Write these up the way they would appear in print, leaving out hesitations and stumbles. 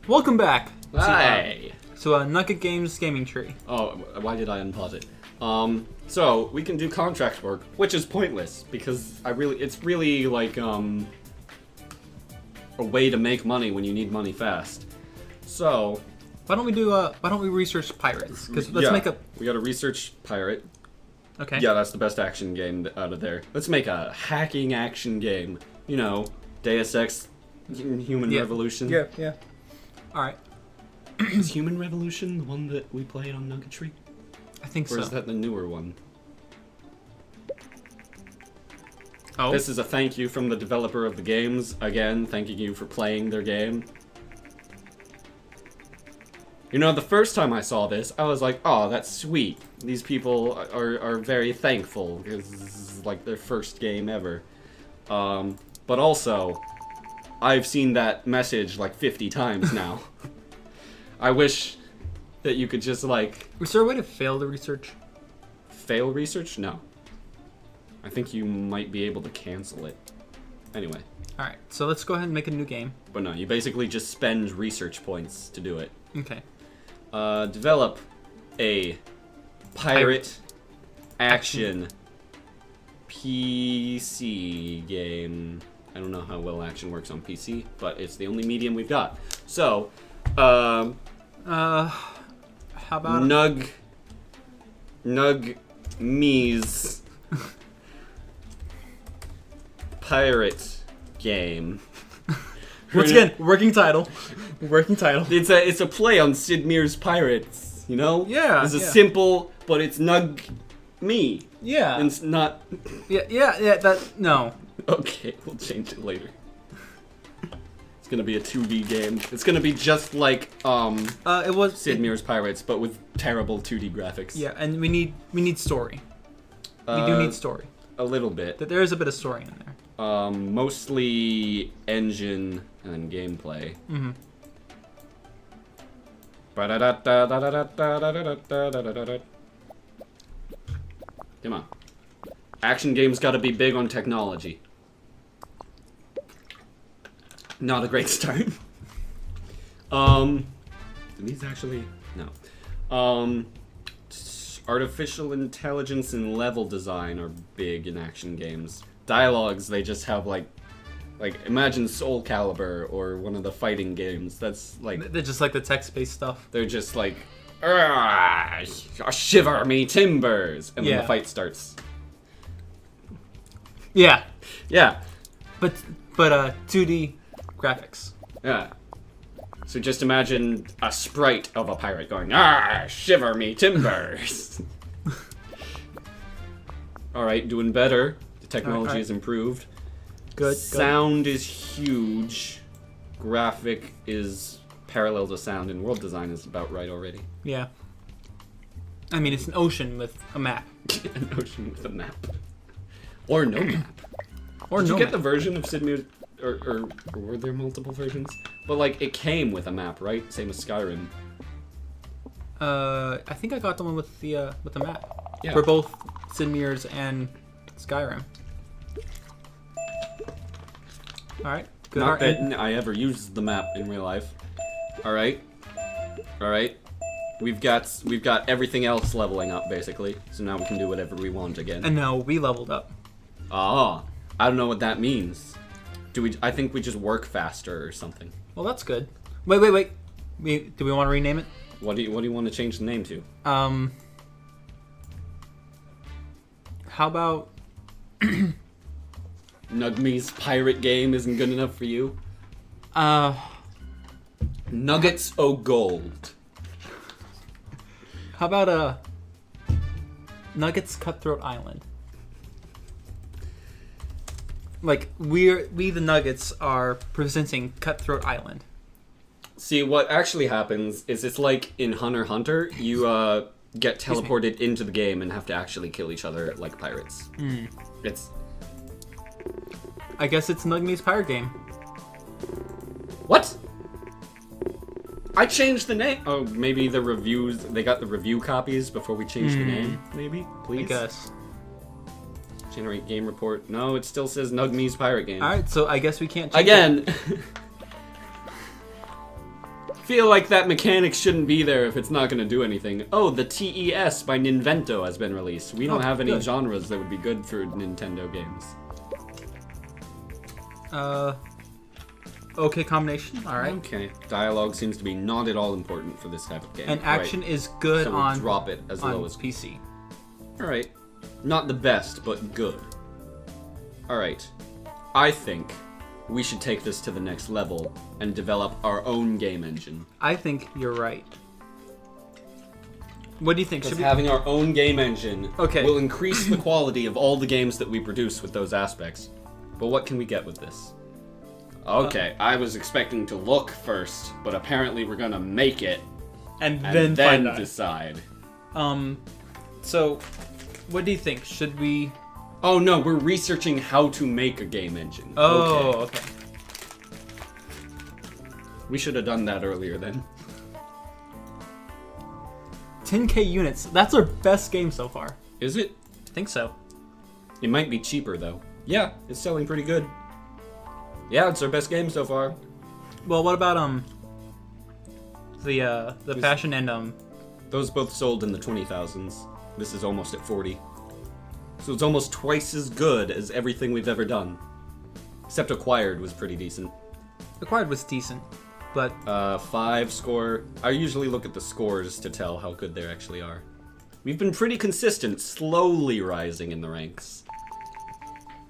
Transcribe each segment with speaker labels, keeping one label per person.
Speaker 1: Welcome back
Speaker 2: Hi.
Speaker 1: to Nugget Games Gaming Tree.
Speaker 2: Oh, why did I unpause it? So we can do contract work, which is pointless because it's really like a way to make money when you need money fast. So
Speaker 1: why don't we research pirates? Because let's make a.
Speaker 2: We got to research pirate.
Speaker 1: Okay.
Speaker 2: Yeah, that's the best action game out of there. Let's make a hacking action game. You know, Deus Ex, Human Revolution.
Speaker 1: Yeah. All right.
Speaker 2: Is Human Revolution the one that we played on Nugget Tree?
Speaker 1: I think so.
Speaker 2: Or is that the newer one?
Speaker 1: Oh.
Speaker 2: This is a thank you from the developer of the games. Again, thanking you for playing their game. You know, the first time I saw this, I was like, oh, that's sweet. These people are very thankful because this is like their first game ever. But also, I've seen that message like 50 times now. I wish that you could just like...
Speaker 1: Is there a way to fail the research?
Speaker 2: Fail research? No. I think you might be able to cancel it. Anyway.
Speaker 1: Alright, so let's go ahead and make a new game.
Speaker 2: But no, you basically just spend research points to do it.
Speaker 1: Okay.
Speaker 2: Develop a pirate action PC game. I don't know how well action works on PC, but it's the only medium we've got. So,
Speaker 1: how about
Speaker 2: Nug-me's pirate game.
Speaker 1: Once again, working title.
Speaker 2: It's a play on Sid Meier's Pirates, you know?
Speaker 1: Yeah.
Speaker 2: It's a simple, but it's Nug-me.
Speaker 1: Yeah.
Speaker 2: And it's not...
Speaker 1: Yeah, no.
Speaker 2: Okay, we'll change it later. It's gonna be a 2D game. It's gonna be just like,
Speaker 1: it was
Speaker 2: Sid Meier's Pirates, but with terrible 2D graphics.
Speaker 1: Yeah, and we need story. We do need story.
Speaker 2: A little bit.
Speaker 1: There is a bit of story in there.
Speaker 2: Mostly engine and gameplay.
Speaker 1: Mm-hmm.
Speaker 2: Come on. Action games gotta be big on technology. Not a great start. Do these actually? No. Artificial intelligence and level design are big in action games. Dialogues, they just have like imagine Soul Calibur or one of the fighting games. That's like
Speaker 1: They're just like the text-based stuff.
Speaker 2: they're just like shiver me timbers, and then the fight starts.
Speaker 1: Yeah.
Speaker 2: Yeah.
Speaker 1: But 2D graphics.
Speaker 2: Yeah. So just imagine a sprite of a pirate going, shiver me timbers. Alright, doing better. The technology has improved.
Speaker 1: Good.
Speaker 2: Sound is huge. Graphic is parallel to sound, and world design is about right already.
Speaker 1: Yeah. I mean, it's an ocean with a map.
Speaker 2: An ocean with a map. Or no map.
Speaker 1: Or
Speaker 2: Did
Speaker 1: no
Speaker 2: you get
Speaker 1: map.
Speaker 2: the version of Sid Meier, or were there multiple versions? But like, it came with a map, right? Same as Skyrim.
Speaker 1: I think I got the one with the map.
Speaker 2: Yeah.
Speaker 1: For both Sid Meier's and Skyrim. Alright. Good.
Speaker 2: Not that I ever used the map in real life. Alright. We've got everything else leveling up, basically. So now we can do whatever we want again.
Speaker 1: And now we leveled up.
Speaker 2: I don't know what that means. I think we just work faster or something.
Speaker 1: Well, that's good. Wait. Do we want to rename it?
Speaker 2: What do you want to change the name to?
Speaker 1: How about
Speaker 2: Nug-me's pirate game isn't good enough for you? Nuggets o' gold.
Speaker 1: How about Nuggets Cutthroat Island? Like we the Nuggets are presenting Cutthroat Island.
Speaker 2: See, what actually happens is it's like in Hunter x Hunter, you get teleported into the game and have to actually kill each other like pirates. It's...
Speaker 1: I guess it's Nug-me's pirate game.
Speaker 2: What? I changed the name. Oh, maybe the reviews, they got the review copies before we changed the name, maybe? Please?
Speaker 1: I guess.
Speaker 2: Generate game report. No, it still says Nug-me's pirate game.
Speaker 1: Alright, so I guess we can't change
Speaker 2: Again! Feel like that mechanic shouldn't be there if it's not going to do anything. Oh, the TES by Ninvento has been released. We don't have any
Speaker 1: good.
Speaker 2: genres that would be good for Nintendo games.
Speaker 1: Okay combination. All right.
Speaker 2: Okay. Dialogue seems to be not at all important for this type of game.
Speaker 1: And action is good
Speaker 2: So we'll
Speaker 1: on
Speaker 2: drop it as low as
Speaker 1: PC.
Speaker 2: All right. Not the best, but good. All right. I think we should take this to the next level and develop our own game engine.
Speaker 1: I think you're right. What do you think?
Speaker 2: Because
Speaker 1: Should we...
Speaker 2: having our own game engine
Speaker 1: Okay.
Speaker 2: will increase the quality of all the games that we produce with those aspects. But what can we get with this? Okay, I was expecting to look first, but apparently we're gonna make it
Speaker 1: and
Speaker 2: and
Speaker 1: then
Speaker 2: then
Speaker 1: find out.
Speaker 2: decide.
Speaker 1: So, what do you think? Should we?
Speaker 2: Oh no, we're researching how to make a game engine.
Speaker 1: Oh, okay.
Speaker 2: We should have done that earlier then.
Speaker 1: 10K units. That's our best game so far.
Speaker 2: Is it?
Speaker 1: I think so.
Speaker 2: It might be cheaper though. Yeah, it's selling pretty good. Yeah, it's our best game so far.
Speaker 1: Well, what about the fashion and
Speaker 2: Those both sold in the 20,000s. This is almost at 40. So it's almost twice as good as everything we've ever done. Except Acquired was pretty decent.
Speaker 1: Acquired was decent, but
Speaker 2: 5 score. I usually look at the scores to tell how good they actually are. We've been pretty consistent, slowly rising in the ranks.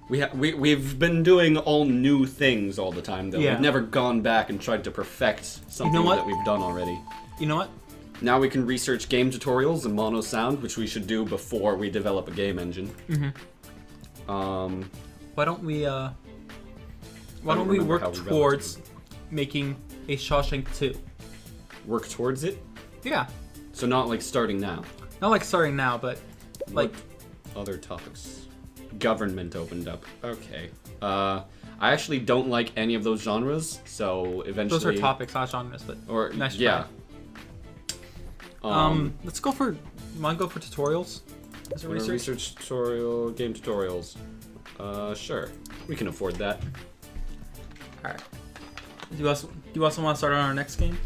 Speaker 2: We've been doing all new things all the time, though.
Speaker 1: Yeah.
Speaker 2: We've never gone back and tried to perfect something
Speaker 1: what?
Speaker 2: that we've done already.
Speaker 1: you know what?
Speaker 2: Now we can research game tutorials and mono sound, which we should do before we develop a game engine.
Speaker 1: Why don't we
Speaker 2: remember
Speaker 1: work
Speaker 2: how we
Speaker 1: towards making a Shawshank 2?
Speaker 2: Work towards it?
Speaker 1: Yeah,
Speaker 2: So not like starting now.
Speaker 1: not like starting now, but like
Speaker 2: What other topics? Government opened up. Okay. I actually don't like any of those genres, so eventually...
Speaker 1: those are topics, not genres, but
Speaker 2: Or,
Speaker 1: nice
Speaker 2: yeah.
Speaker 1: try. Let's go for. Want to go for tutorials? As a
Speaker 2: research tutorial, game tutorials. Sure. We can afford that.
Speaker 1: All right. Do you also want to start on our next game?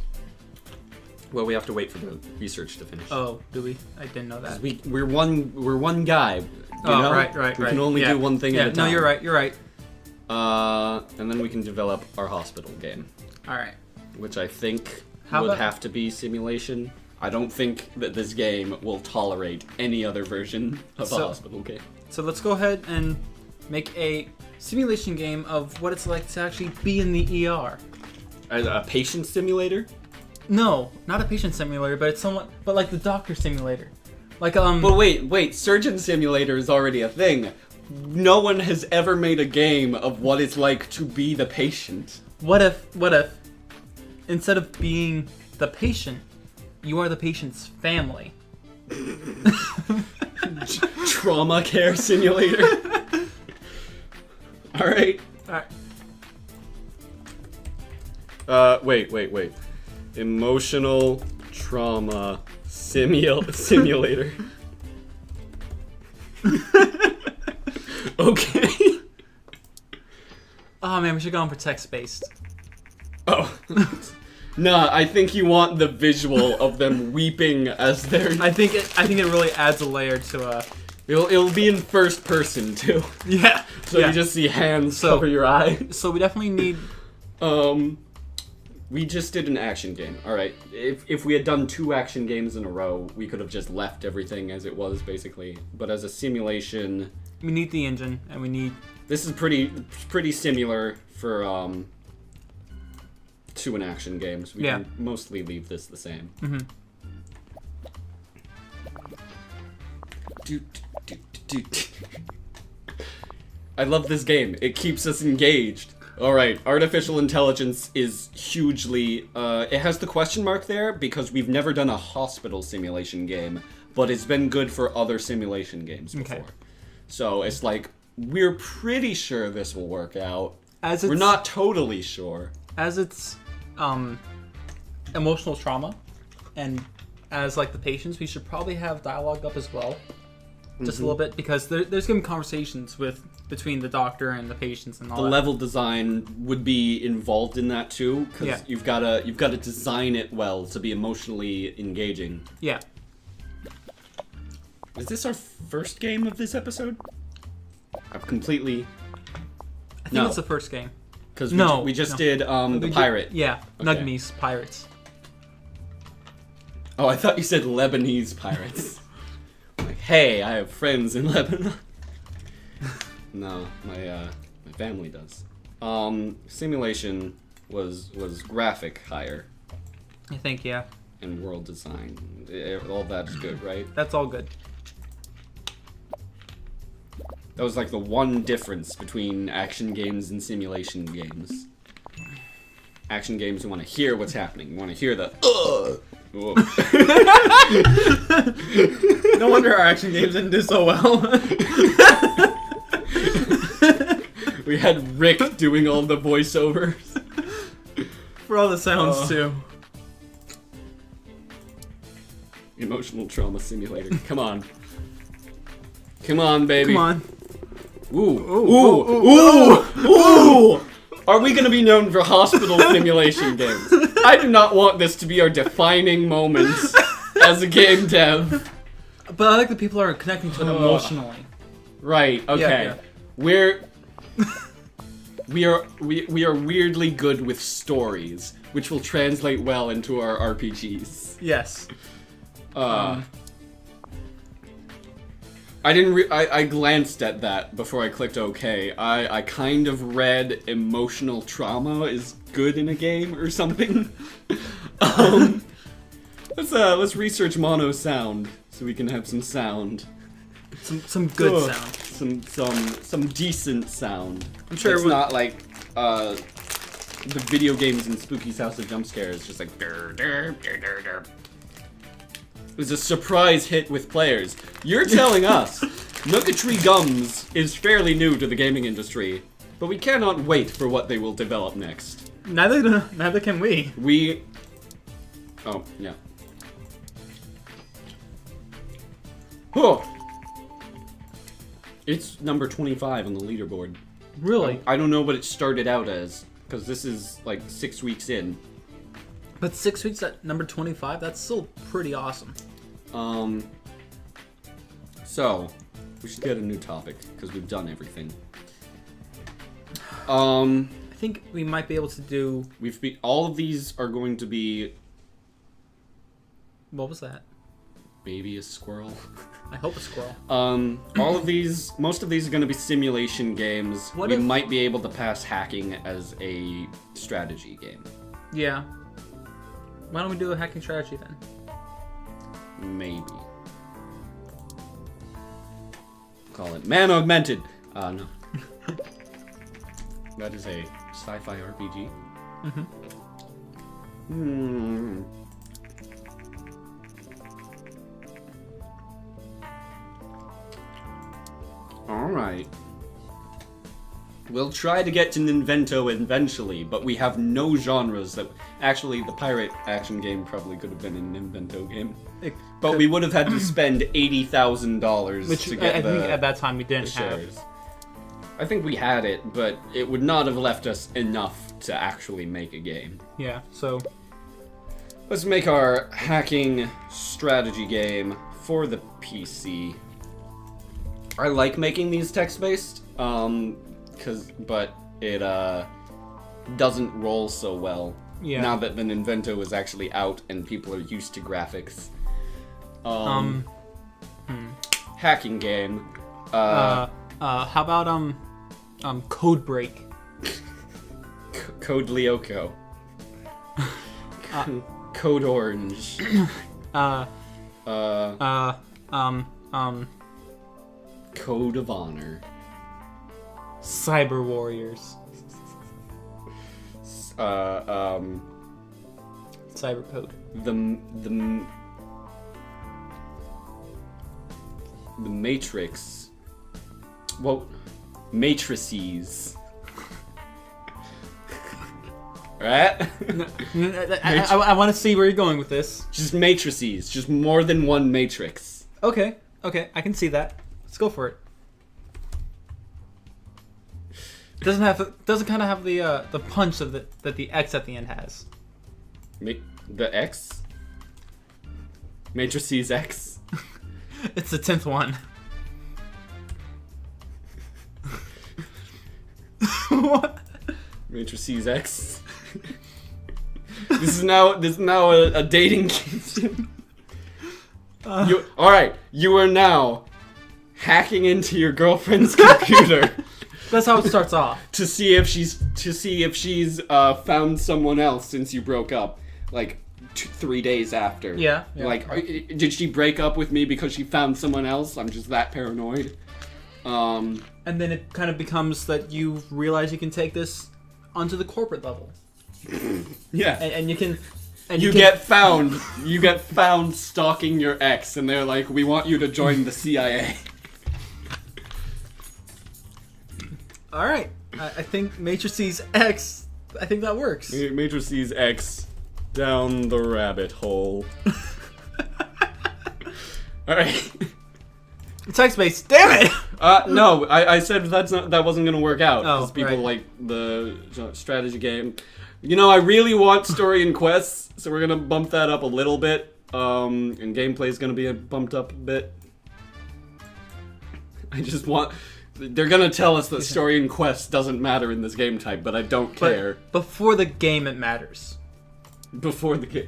Speaker 2: Well, we have to wait for the research to finish.
Speaker 1: Oh, do we? I didn't know that.
Speaker 2: We're one guy. You know?
Speaker 1: Right.
Speaker 2: We can only do one thing at a time.
Speaker 1: No, you're right. You're right.
Speaker 2: And then we can develop our hospital game,
Speaker 1: All right.
Speaker 2: which I think
Speaker 1: How
Speaker 2: would
Speaker 1: about-
Speaker 2: have to be simulation. I don't think that this game will tolerate any other version of a
Speaker 1: So-
Speaker 2: hospital game.
Speaker 1: So let's go ahead and make a simulation game of what it's like to actually be in the ER.
Speaker 2: A patient simulator?
Speaker 1: No, not a patient simulator, but it's somewhat, but like the doctor simulator. Like
Speaker 2: But wait, surgeon simulator is already a thing. No one has ever made a game of what it's like to be the patient.
Speaker 1: what if instead of being the patient, you are the patient's family?
Speaker 2: Trauma care simulator. All right.
Speaker 1: All right.
Speaker 2: Wait. Emotional trauma simulator. Okay.
Speaker 1: Oh man, we should go on for text-based.
Speaker 2: Oh. Nah, I think you want the visual of them weeping as they're...
Speaker 1: I think it really adds a layer to
Speaker 2: It'll be in first person, too.
Speaker 1: yeah.
Speaker 2: So
Speaker 1: yeah.
Speaker 2: you just see hands
Speaker 1: So-
Speaker 2: cover your eyes.
Speaker 1: So we definitely need.
Speaker 2: We just did an action game. Alright, if we had done 2 action games in a row, we could have just left everything as it was, basically. But as a simulation...
Speaker 1: We need the engine, and we need.
Speaker 2: This is pretty similar for, to an action game, so we
Speaker 1: Yeah.
Speaker 2: can mostly leave this the same. I love this game. It keeps us engaged. Alright, artificial intelligence is hugely... it has the question mark there because we've never done a hospital simulation game, but it's been good for other simulation games before.
Speaker 1: Okay.
Speaker 2: So it's like, we're pretty sure this will work out.
Speaker 1: As it's,
Speaker 2: We're not totally sure.
Speaker 1: As it's emotional trauma, and as like the patients, we should probably have dialogue up as well. just a little bit, because there's going to be conversations between the doctor and the patients and all
Speaker 2: the
Speaker 1: that.
Speaker 2: level design would be involved in that too, because you've got to design it well to be emotionally engaging.
Speaker 1: Yeah.
Speaker 2: Is this our first game of this episode? I've completely...
Speaker 1: I think it's the first game.
Speaker 2: Because
Speaker 1: No,
Speaker 2: we just
Speaker 1: no.
Speaker 2: did the pirate.
Speaker 1: Yeah,
Speaker 2: Okay.
Speaker 1: Nugget's Pirates.
Speaker 2: Oh, I thought you said Lebanese pirates. Like, hey, I have friends in Lebanon. No, my family does. Simulation was graphic higher.
Speaker 1: I think, yeah.
Speaker 2: And world design. All that's good, right?
Speaker 1: That's all good.
Speaker 2: That was like the one difference between action games and simulation games. Action games, you want to hear what's happening. You want to hear the Whoa.
Speaker 1: No wonder our action games didn't do so well.
Speaker 2: We had Rick doing all the voiceovers.
Speaker 1: For all the sounds, too.
Speaker 2: Emotional trauma simulator. Come on. Come on, baby.
Speaker 1: Come on.
Speaker 2: Ooh. Are we going to be known for hospital simulation games? I do not want this to be our defining moment as a game dev.
Speaker 1: But I like that people are connecting to it emotionally.
Speaker 2: Right, okay.
Speaker 1: Yeah.
Speaker 2: We are weirdly good with stories, which will translate well into our RPGs.
Speaker 1: Yes.
Speaker 2: I glanced at that before I clicked OK. I kind of read emotional trauma is good in a game or something. Let's research mono sound so we can have some sound.
Speaker 1: Some good sound.
Speaker 2: Some decent sound.
Speaker 1: I'm sure
Speaker 2: it's not like the video games in Spooky's House of Jump Scares, just like dur, dur, dur, dur, dur. It was a surprise hit with players. You're telling us Nuggetry Gums is fairly new to the gaming industry, but we cannot wait for what they will develop next.
Speaker 1: Neither can we.
Speaker 2: Oh, yeah. Oh! It's number 25 on the leaderboard.
Speaker 1: Really?
Speaker 2: I don't know what it started out as, because this is like 6 weeks in.
Speaker 1: But 6 weeks at number 25, that's still pretty awesome.
Speaker 2: So, we should get a new topic, because we've done everything. I
Speaker 1: think we might be able to do...
Speaker 2: all of these are going to be...
Speaker 1: What was that?
Speaker 2: Maybe a squirrel.
Speaker 1: I hope a squirrel.
Speaker 2: Most of these are going to be simulation games. We might be able to pass hacking as a strategy game.
Speaker 1: Yeah. Why don't we do a hacking strategy then?
Speaker 2: Maybe. Call it Man Augmented. No. That is a sci-fi RPG. Alright. We'll try to get to Ninvento eventually, but we have no genres that... Actually, the pirate action game probably could have been an Ninvento game. But we would have had to spend $80,000 to get
Speaker 1: I think at that time we didn't have.
Speaker 2: I think we had it, but it would not have left us enough to actually make a game.
Speaker 1: Yeah, so...
Speaker 2: Let's make our hacking strategy game for the PC. I like making these text-based, but it doesn't roll so well.
Speaker 1: Yeah.
Speaker 2: Now that the Ninvento is actually out and people are used to graphics. Hacking game.
Speaker 1: How about Code Break?
Speaker 2: Code Lyoko. Code Orange. Code of Honor.
Speaker 1: Cyber Warriors. Cyber Code.
Speaker 2: The Matrix. Well, matrices. Right?
Speaker 1: I want to see where you're going with this.
Speaker 2: Just matrices. Just more than one matrix.
Speaker 1: Okay, I can see that. Let's go for it. Doesn't kind of have the punch that the X at the end has.
Speaker 2: The X? Matrices X?
Speaker 1: It's the 10th one. What?
Speaker 2: Matrices X? This is now a dating game. Alright, you are now hacking into your girlfriend's computer.
Speaker 1: That's how it starts off.
Speaker 2: to see if she's found someone else since you broke up, like 3 days after.
Speaker 1: Yeah.
Speaker 2: Like, did she break up with me because she found someone else? I'm just that paranoid.
Speaker 1: And then it kind of becomes that you realize you can take this onto the corporate level.
Speaker 2: Yeah.
Speaker 1: And you can.
Speaker 2: You get found stalking your ex, and they're like, "We want you to join the CIA."
Speaker 1: All right, I think Matrices X. I think that works.
Speaker 2: Matrices X down the rabbit hole. All right.
Speaker 1: Text based. Damn it!
Speaker 2: No, I said that wasn't gonna work out because people
Speaker 1: right.
Speaker 2: like the strategy game. You know, I really want story and quests, so we're gonna bump that up a little bit. And gameplay's gonna be bumped up a bit. I just want. They're gonna tell us that story and quests doesn't matter in this game type, but I don't care.
Speaker 1: Before the game, it matters.
Speaker 2: Before the game,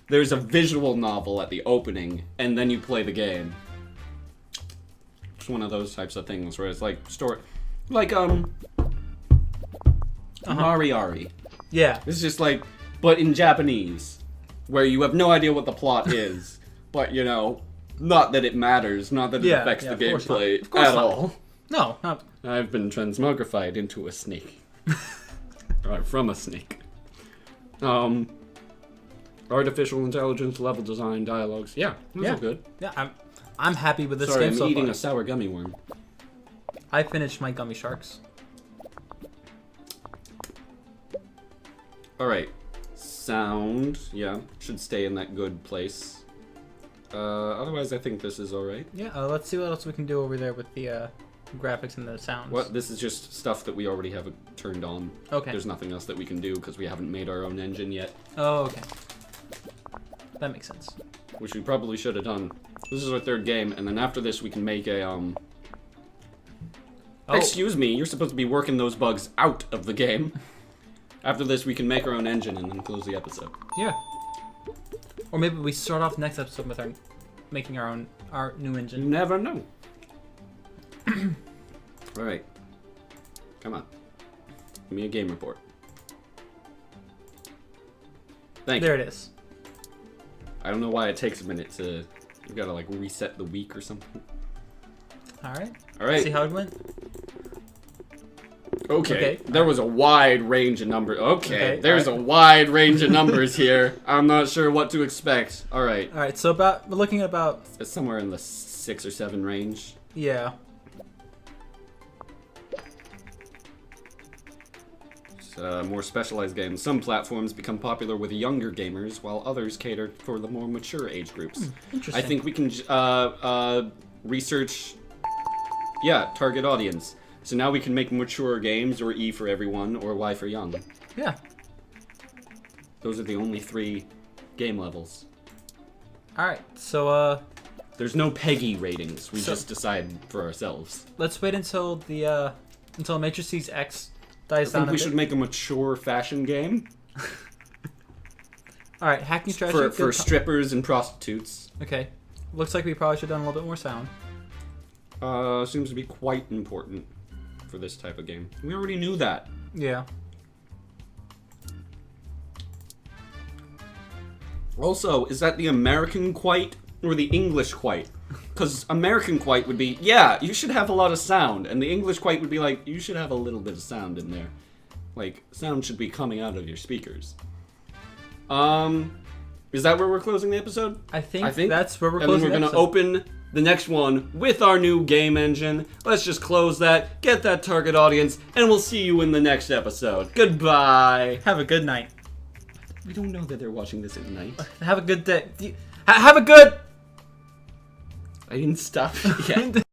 Speaker 2: there's a visual novel at the opening, and then you play the game. It's one of those types of things where it's like story, like Mariari.
Speaker 1: Yeah.
Speaker 2: It's just like, but in Japanese, where you have no idea what the plot is, but you know, not that it matters, not that it affects the gameplay at all.
Speaker 1: No, not.
Speaker 2: I've been transmogrified into a snake. Or from a snake. Artificial intelligence, level design, dialogues. Yeah, those are good.
Speaker 1: Yeah, I'm happy with this
Speaker 2: Sorry,
Speaker 1: game
Speaker 2: I'm
Speaker 1: so
Speaker 2: eating
Speaker 1: far.
Speaker 2: a sour gummy worm.
Speaker 1: I finished my gummy sharks.
Speaker 2: Alright. Sound, yeah, should stay in that good place. Otherwise I think this is alright.
Speaker 1: Yeah, let's see what else we can do over there with the graphics and the sounds.
Speaker 2: What? This is just stuff that we already have turned on.
Speaker 1: Okay.
Speaker 2: There's nothing else that we can do because we haven't made our own engine yet.
Speaker 1: Oh, okay. That makes sense.
Speaker 2: Which we probably should have done. This is our third game, and then after this we can make a,
Speaker 1: Oh.
Speaker 2: Excuse me, you're supposed to be working those bugs out of the game. After this we can make our own engine and then close the episode.
Speaker 1: Yeah. Or maybe we start off next episode with making our new
Speaker 2: You
Speaker 1: engine.
Speaker 2: never know. Alright. Come on. Give me a game report. Thank you.
Speaker 1: There it is.
Speaker 2: I don't know why it takes a minute to... You gotta like reset the week or something.
Speaker 1: Alright.
Speaker 2: Alright.
Speaker 1: See how it went?
Speaker 2: Okay. There was a wide range of numbers. Okay. There's
Speaker 1: alright.
Speaker 2: a wide range of numbers here. I'm not sure what to expect. Alright.
Speaker 1: Alright, so we're looking at about...
Speaker 2: It's somewhere in the 6 or 7 range.
Speaker 1: Yeah.
Speaker 2: More specialized games. Some platforms become popular with younger gamers, while others cater for the more mature age groups.
Speaker 1: Interesting.
Speaker 2: I think we can research, target audience. So now we can make mature games, or E for everyone, or Y for young.
Speaker 1: Yeah.
Speaker 2: Those are the only 3 game levels.
Speaker 1: Alright, so
Speaker 2: There's no PEGI ratings. We just decide for ourselves.
Speaker 1: let's wait until the until Matrices X dies
Speaker 2: I
Speaker 1: down
Speaker 2: think
Speaker 1: a
Speaker 2: we
Speaker 1: bit.
Speaker 2: should make a mature fashion game
Speaker 1: Alright, hacking strategy.
Speaker 2: for strippers and prostitutes.
Speaker 1: Okay. Looks like we probably should have done a little bit more sound.
Speaker 2: Seems to be quite important for this type of game. We already knew that.
Speaker 1: Yeah.
Speaker 2: Also, is that the American quite or the English quite? Because American quite would be, yeah, you should have a lot of sound. And the English quite would be like, you should have a little bit of sound in there. Like, sound should be coming out of your speakers. Is that where we're closing the episode?
Speaker 1: I think that's where we're
Speaker 2: and then
Speaker 1: closing
Speaker 2: we're
Speaker 1: the
Speaker 2: gonna
Speaker 1: episode.
Speaker 2: open the next one with our new game engine. Let's just close that, get that target audience, and we'll see you in the next episode. Goodbye.
Speaker 1: Have a good night.
Speaker 2: We don't know that they're watching this at night.
Speaker 1: Have a good day. Have a good...
Speaker 2: I didn't stop yet.